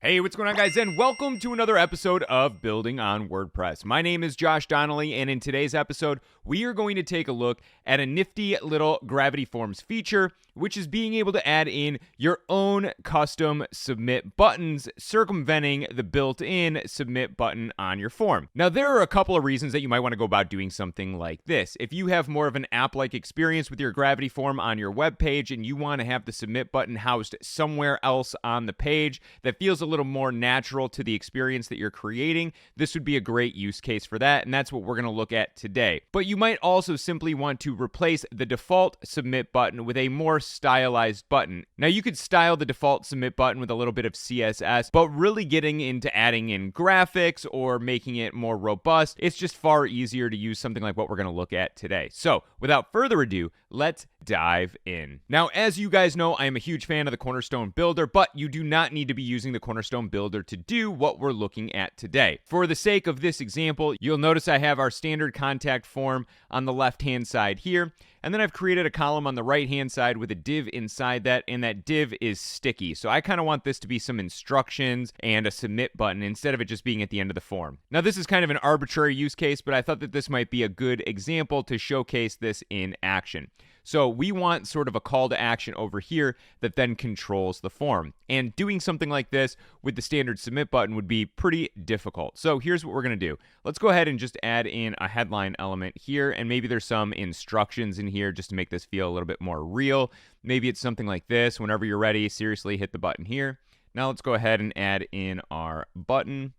Hey, what's going on, guys? And welcome to another episode of Building on WordPress. My name is Josh Donnelly, and in today's episode, we are going to take a look at a nifty little Gravity Forms feature, which is being able to add in your own custom submit buttons, circumventing the built-in submit button on your form. Now, there are a couple of reasons that you might want to go about doing something like this. If you have more of an app-like experience with your Gravity Form on your web page and you want to have the submit button housed somewhere else on the page that feels a little more natural to the experience that you're creating, this would be a great use case for that, and that's what we're going to look at today. But you might also simply want to replace the default submit button with a more stylized button. Now, you could style the default submit button with a little bit of CSS, but really getting into adding in graphics or making it more robust, it's just far easier to use something like what we're going to look at today. So, without further ado, let's dive in. Now, as you guys know, I am a huge fan of the Cornerstone Builder, but you do not need to be using the Cornerstone Builder to do what we're looking at today. For the sake of this example, you'll notice I have our standard contact form on the left-hand side here, and then I've created a column on the right-hand side with a div inside that, and that div is sticky. So I kind of want this to be some instructions and a submit button instead of it just being at the end of the form. Now, this is kind of an arbitrary use case, but I thought that this might be a good example to showcase this in action. So we want sort of a call to action over here that then controls the form. And doing something like this with the standard submit button would be pretty difficult. So here's what we're going to do. Let's go ahead and just add in a headline element here, and maybe there's some instructions in here just to make this feel a little bit more real. Maybe it's something like this. Whenever you're ready, seriously hit the button here. Now let's go ahead and add in our button.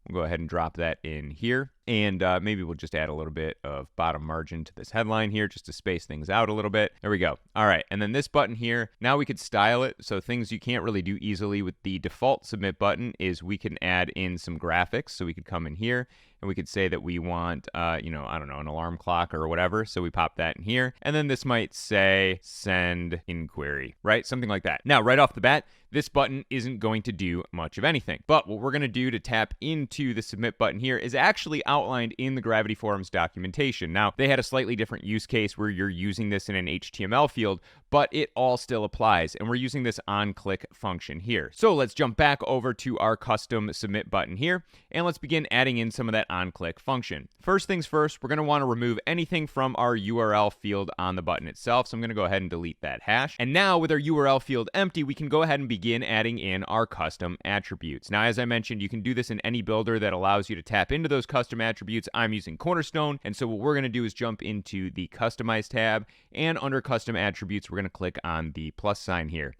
We'll go ahead and drop that in here. And maybe we'll just add a little bit of bottom margin to this headline here just to space things out a little bit. There we go. All right. And then this button here, now we could style it. So things you can't really do easily with the default submit button is we can add in some graphics. So we could come in here and we could say that we want, I don't know, an alarm clock or whatever. So we pop that in here. And then this might say send inquiry, right? Something like that. Now, right off the bat, this button isn't going to do much of anything. But what we're going to do to tap into the submit button here is actually outlined in the Gravity Forms documentation. Now, they had a slightly different use case where you're using this in an HTML field, but it all still applies. And we're using this onclick function here. So let's jump back over to our custom submit button here, and let's begin adding in some of that onclick function. First things first, we're going to want to remove anything from our URL field on the button itself. So I'm going to go ahead and delete that hash. And now with our URL field empty, we can go ahead and begin adding in our custom attributes. Now, as I mentioned, you can do this in any builder that allows you to tap into those custom attributes. I'm using Cornerstone, and so what we're going to do is jump into the Customize tab, and under Custom Attributes, we're going to click on the plus sign here.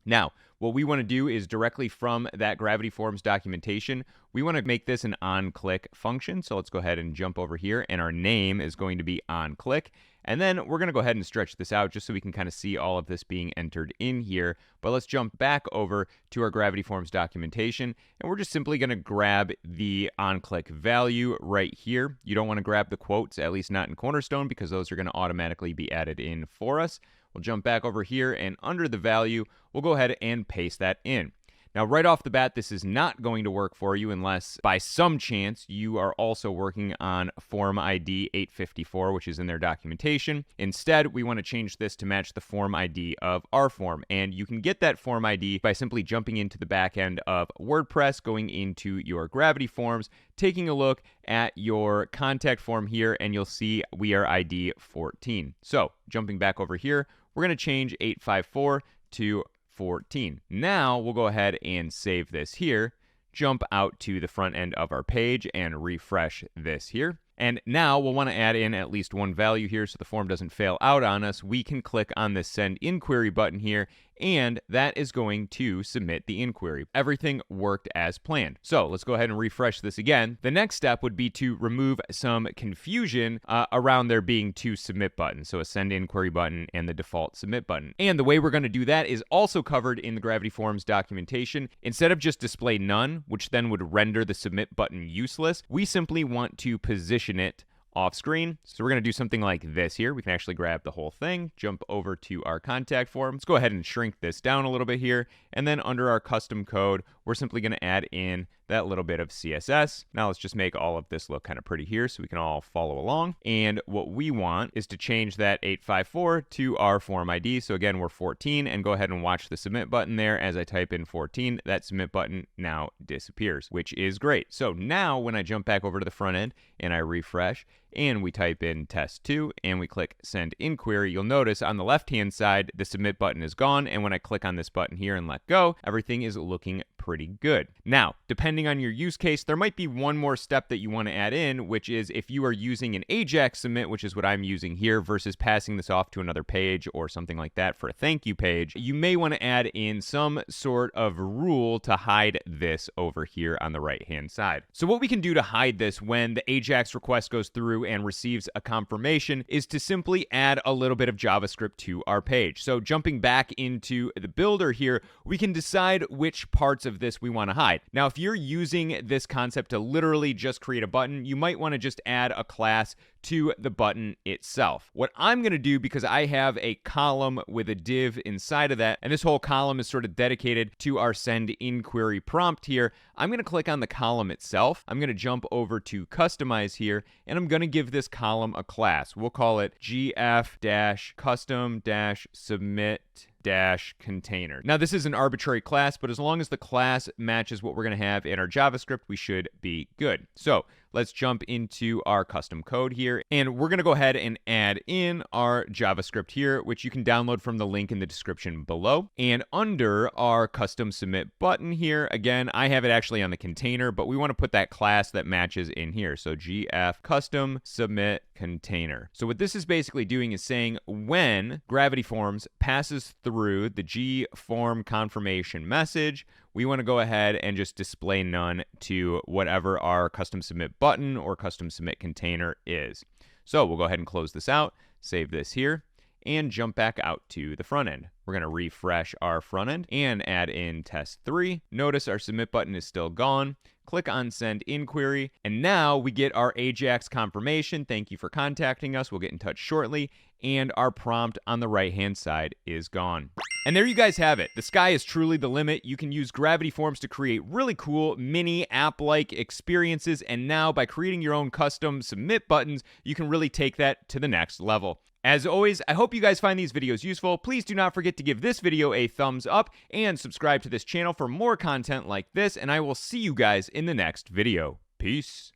Now, what we want to do is directly from that Gravity Forms documentation, we want to make this an onclick function. So let's go ahead and jump over here, and our name is going to be onclick. And then we're going to go ahead and stretch this out just so we can kind of see all of this being entered in here. But let's jump back over to our Gravity Forms documentation, and we're just simply going to grab the onclick value right here. You don't want to grab the quotes, at least not in Cornerstone, because those are going to automatically be added in for us. We'll jump back over here, and under the value, we'll go ahead and paste that in. Now, right off the bat, this is not going to work for you unless by some chance you are also working on form ID 854, which is in their documentation. Instead, we want to change this to match the form ID of our form. And you can get that form ID by simply jumping into the back end of WordPress, going into your Gravity Forms, taking a look at your contact form here, and you'll see we are ID 14. So jumping back over here, we're going to change 854 to 14. Now we'll go ahead and save this here, jump out to the front end of our page and refresh this here. And now we'll want to add in at least one value here so the form doesn't fail out on us. We can click on the send inquiry button here, and that is going to submit the inquiry. Everything worked as planned. So let's go ahead and refresh this again. The next step would be to remove some confusion around there being two submit buttons. So a send inquiry button and the default submit button. And the way we're going to do that is also covered in the Gravity Forms documentation. Instead of just display none, which then would render the submit button useless, we simply want to position it off screen. So we're going to do something like this here. We can actually grab the whole thing, jump over to our contact form. Let's go ahead and shrink this down a little bit here. And then under our custom code, we're simply going to add in that little bit of CSS. Now let's just make all of this look kind of pretty here so we can all follow along. And what we want is to change that 854 to our form ID. So again, we're 14, and go ahead and watch the submit button there. As I type in 14, that submit button now disappears, which is great. So now when I jump back over to the front end and I refresh and we type in test 2 and we click send inquiry, you'll notice on the left hand side the submit button is gone, and when I click on this button here and let go, everything is looking pretty good. Now, depending on your use case, there might be one more step that you want to add in, which is if you are using an ajax submit, which is what I'm using here, versus passing this off to another page or something like that for a thank you page, you may want to add in some sort of rule to hide this over here on the right hand side. So what we can do to hide this when the ajax request goes through and receives a confirmation is to simply add a little bit of JavaScript to our page. So jumping back into the builder here, we can decide which parts of this we want to hide. Now, if you're using this concept to literally just create a button, you might want to just add a class to the button itself. What I'm going to do, because I have a column with a div inside of that, and this whole column is sort of dedicated to our send inquiry prompt here, I'm going to click on the column itself. I'm going to jump over to customize here, and I'm going to give this column a class. We'll call it gf-custom-submit-container. Now, this is an arbitrary class, but as long as the class matches what we're going to have in our JavaScript, we should be good. So let's jump into our custom code here, and we're going to go ahead and add in our JavaScript here, which you can download from the link in the description below. And under our custom submit button here, again, I have it actually on the container, but we want to put that class that matches in here. So gf custom submit container. So what this is basically doing is saying when Gravity Forms passes through the G form confirmation message, we want to go ahead and just display none to whatever our custom submit button or custom submit container is. So we'll go ahead and close this out, save this here, and jump back out to the front end. We're going to refresh our front end and add in test 3. Notice our submit button is still gone. Click on send inquiry, and now we get our ajax confirmation. Thank you for contacting us. We'll get in touch shortly, and our prompt on the right hand side is gone. And there you guys have it. The sky is truly the limit. You can use Gravity Forms to create really cool mini app-like experiences, and now by creating your own custom submit buttons, you can really take that to the next level. As always, I hope you guys find these videos useful. Please do not forget to give this video a thumbs up and subscribe to this channel for more content like this, and I will see you guys in the next video. Peace.